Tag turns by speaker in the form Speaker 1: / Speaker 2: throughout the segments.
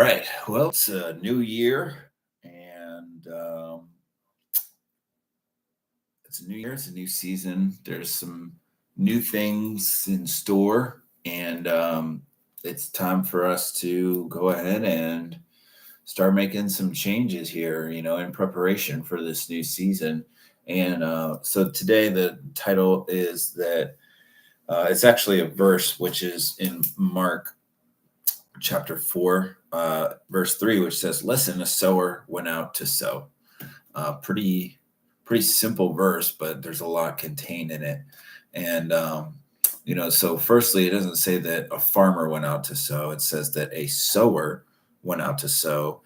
Speaker 1: right. Well, it's a new year, and it's a new year. It's a new season. There's some new things in store, and it's time for us to go ahead and start making some changes here. In preparation for this new season. And so today, the title is that it's actually a verse which is in Mark chapter 4, verse 3, which says, "Listen, a sower went out to sow." Pretty simple verse, but there's a lot contained in it. And so firstly, it doesn't say that a farmer went out to sow. It says that a sower went out to sow,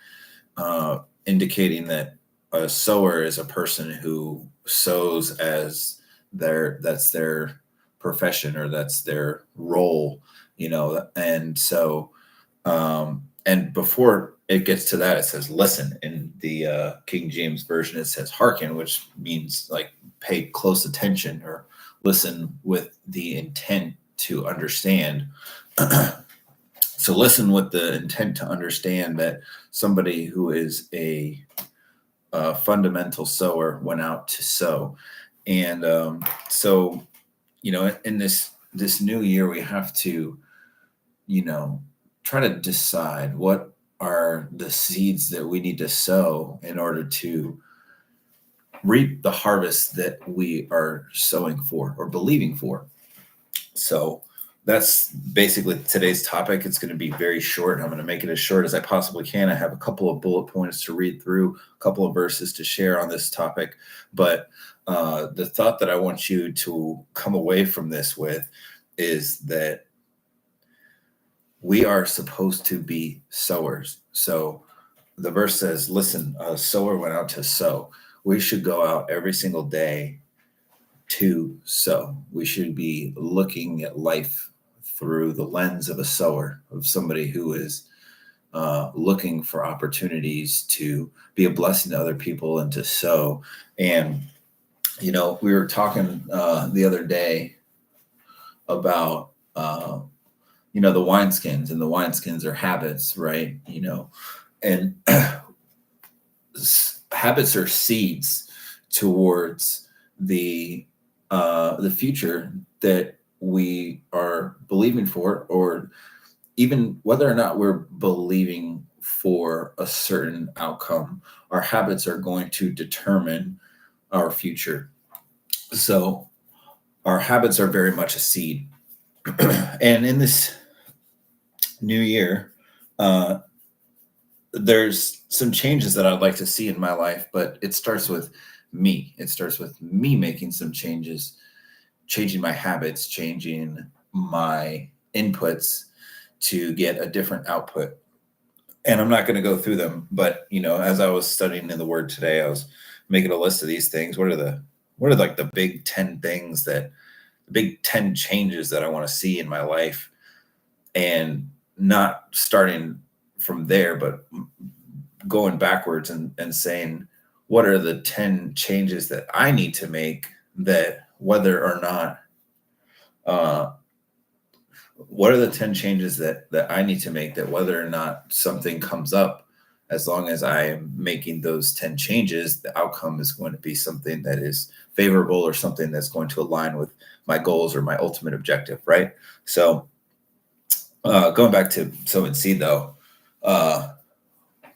Speaker 1: indicating that a sower is a person who sows as that's their profession, or that's their role. And so and before it gets to that, it says listen. In the King James Version, it says hearken, which means like pay close attention or listen with the intent to understand. So listen with the intent to understand that somebody who is a fundamental sower went out to sow. And so, in this new year, we have to, try to decide what are the seeds that we need to sow in order to reap the harvest that we are sowing for or believing for. So that's basically today's topic. It's going to be very short. I'm going to make it as short as I possibly can. I have a couple of bullet points to read through, a couple of verses to share on this topic. But the thought that I want you to come away from this with is that we are supposed to be sowers. So the verse says, listen, a sower went out to sow. We should go out every single day to sow. We should be looking at life through the lens of a sower, of somebody who is looking for opportunities to be a blessing to other people and to sow. And, we were talking the other day about, the wineskins, and the wineskins are habits, right? And habits are seeds towards the future that we are believing for, or even whether or not we're believing for a certain outcome. Our habits are going to determine our future. So our habits are very much a seed. And in this new year, there's some changes that I'd like to see in my life, but it starts with me. It starts with me making some changes, changing my habits, changing my inputs to get a different output. And I'm not going to go through them, but as I was studying in the Word today, I was making a list of these things. What are like the big 10 things the big 10 changes that I want to see in my life, and not starting from there, but going backwards and saying, what are the 10 changes that I need to make, that whether or not, what are the 10 changes that I need to make, that whether or not something comes up, as long as I am making those 10 changes, the outcome is going to be something that is favorable, or something that's going to align with my goals or my ultimate objective, right? So going back to sow and seed, though,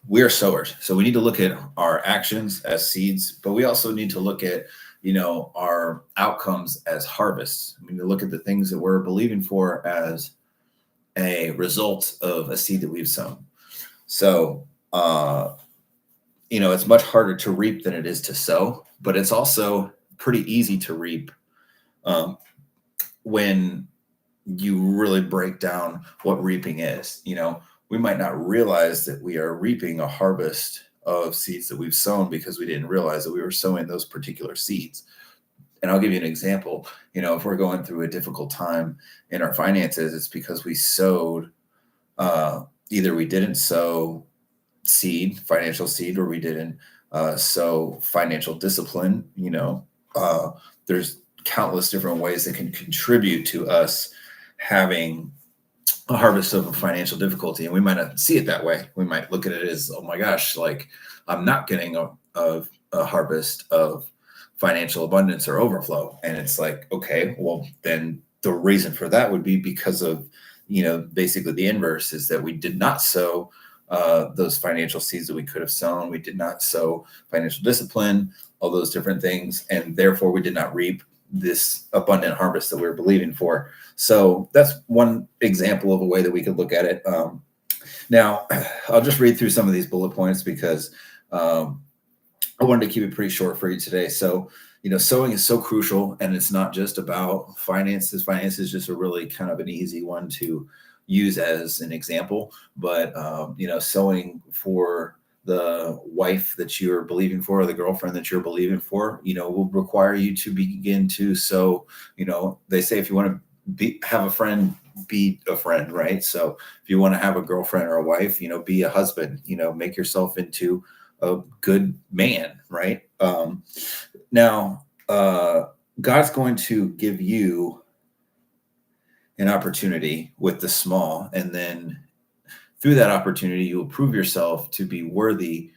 Speaker 1: we are sowers. So we need to look at our actions as seeds, but we also need to look at, our outcomes as harvests. We need to look at the things that we're believing for as a result of a seed that we've sown. So, it's much harder to reap than it is to sow, but it's also pretty easy to reap when you really break down what reaping is. We might not realize that we are reaping a harvest of seeds that we've sown, because we didn't realize that we were sowing those particular seeds. And I'll give you an example. If we're going through a difficult time in our finances, it's because we sowed, either we didn't sow financial seed, or we didn't sow financial discipline. There's countless different ways that can contribute to us having a harvest of a financial difficulty, and we might not see it that way. We might look at it as, oh my gosh, like I'm not getting a harvest of financial abundance or overflow. And it's like, okay, well, then the reason for that would be because of, basically the inverse is that we did not sow those financial seeds that we could have sown. We did not sow financial discipline, all those different things, and therefore we did not reap this abundant harvest that we were believing for. So that's one example of a way that we could look at it. Now, I'll just read through some of these bullet points because I wanted to keep it pretty short for you today. So, sowing is so crucial, and it's not just about finances. Finance is just a really kind of an easy one to use as an example. But, sowing for the wife that you're believing for, or the girlfriend that you're believing for, will require you to begin to sow. They say if you want to have a friend, be a friend, right? So if you want to have a girlfriend or a wife, be a husband, make yourself into a good man, right? Now, God's going to give you an opportunity with the small, and then through that opportunity, you will prove yourself to be worthy,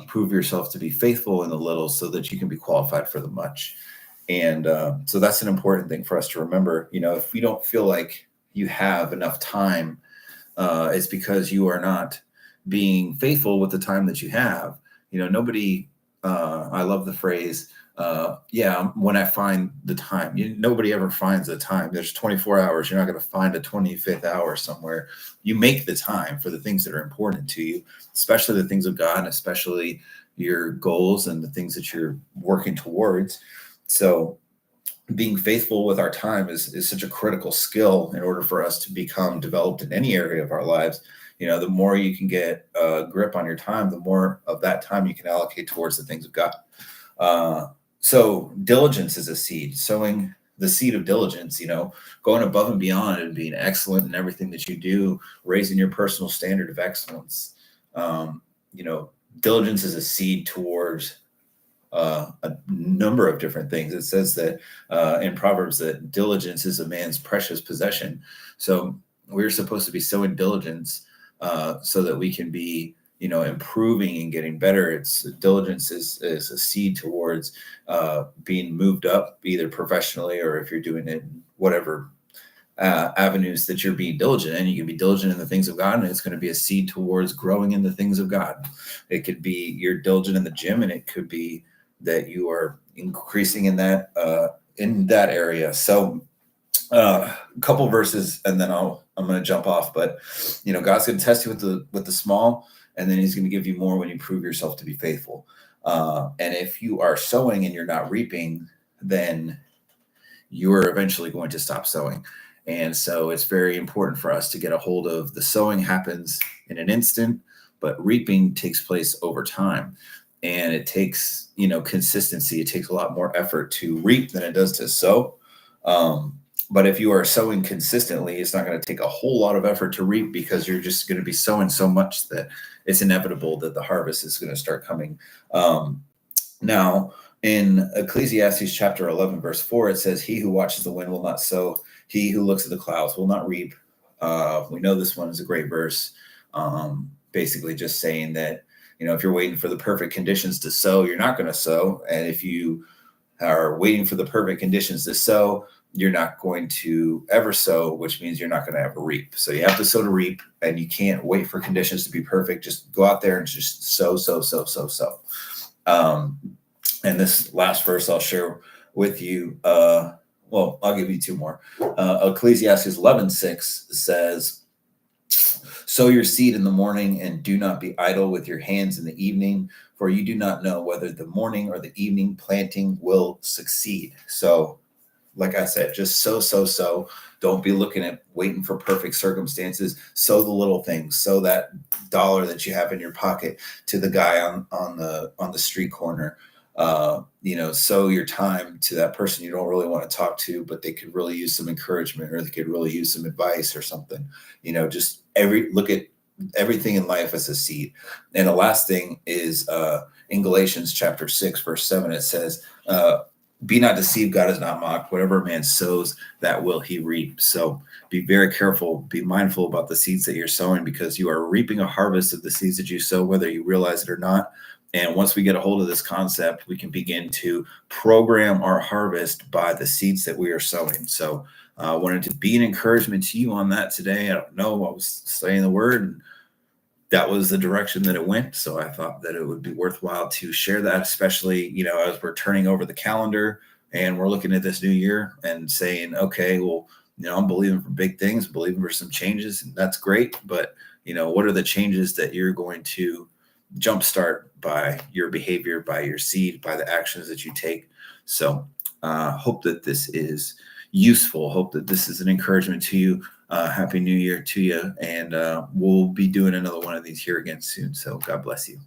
Speaker 1: prove yourself to be faithful in the little so that you can be qualified for the much. And so that's an important thing for us to remember. If we don't feel like you have enough time, it's because you are not being faithful with the time that you have. Nobody, I love the phrase, when I find the time. Nobody ever finds the time. There's 24 hours. You're not going to find a 25th hour somewhere. You make the time for the things that are important to you, especially the things of God, and especially your goals and the things that you're working towards. So being faithful with our time is such a critical skill in order for us to become developed in any area of our lives. The more you can get a grip on your time, the more of that time you can allocate towards the things of God. So diligence is a seed, sowing the seed of diligence, going above and beyond and being excellent in everything that you do, raising your personal standard of excellence. Diligence is a seed towards a number of different things. It says that in Proverbs that diligence is a man's precious possession. So we're supposed to be sowing diligence so that we can be, improving and getting better. Diligence is a seed towards being moved up, either professionally or if you're doing it in whatever avenues that you're being diligent in. You can be diligent in the things of God, and it's going to be a seed towards growing in the things of God. It could be you're diligent in the gym, and it could be that you are increasing in that area. So a couple verses, and then I'm going to jump off. But God's going to test you with the small, and then He's going to give you more when you prove yourself to be faithful. And if you are sowing and you're not reaping, then you are eventually going to stop sowing. And so it's very important for us to get a hold of the sowing happens in an instant, but reaping takes place over time. And it takes, consistency. It takes a lot more effort to reap than it does to sow. But if you are sowing consistently, it's not going to take a whole lot of effort to reap because you're just going to be sowing so much that it's inevitable that the harvest is going to start coming. Now, in Ecclesiastes chapter 11, verse 4, it says, "He who watches the wind will not sow. He who looks at the clouds will not reap." We know this one is a great verse. Basically just saying that, if you're waiting for the perfect conditions to sow, you're not going to sow. And if you are waiting for the perfect conditions to sow, you're not going to ever sow, which means you're not going to ever reap. So you have to sow to reap, and you can't wait for conditions to be perfect. Just go out there and just sow. And this last verse I'll share with you. I'll give you two more. Ecclesiastes 11:6 says, "Sow your seed in the morning, and do not be idle with your hands in the evening, for you do not know whether the morning or the evening planting will succeed." So, like I said, just sow. Don't be waiting for perfect circumstances. Sow the little things. Sow that dollar that you have in your pocket to the guy on the street corner. Sow your time to that person you don't really want to talk to, but they could really use some encouragement, or they could really use some advice or something. Just look at everything in life as a seed. And the last thing is in Galatians chapter 6, verse 7, it says, be not deceived, God is not mocked. Whatever a man sows, that will he reap. So be very careful, be mindful about the seeds that you're sowing, because you are reaping a harvest of the seeds that you sow, whether you realize it or not. And once we get a hold of this concept, we can begin to program our harvest by the seeds that we are sowing. So I wanted to be an encouragement to you on that today. I don't know, I was saying the word, and that was the direction that it went. So I thought that it would be worthwhile to share that, especially, as we're turning over the calendar and we're looking at this new year and saying, okay, well, I'm believing for big things, believing for some changes, and that's great. But, what are the changes that you're going to jumpstart by your behavior, by your seed, by the actions that you take? So hope that this is useful. Hope that this is an encouragement to you. Happy New Year to you. And we'll be doing another one of these here again soon. So God bless you.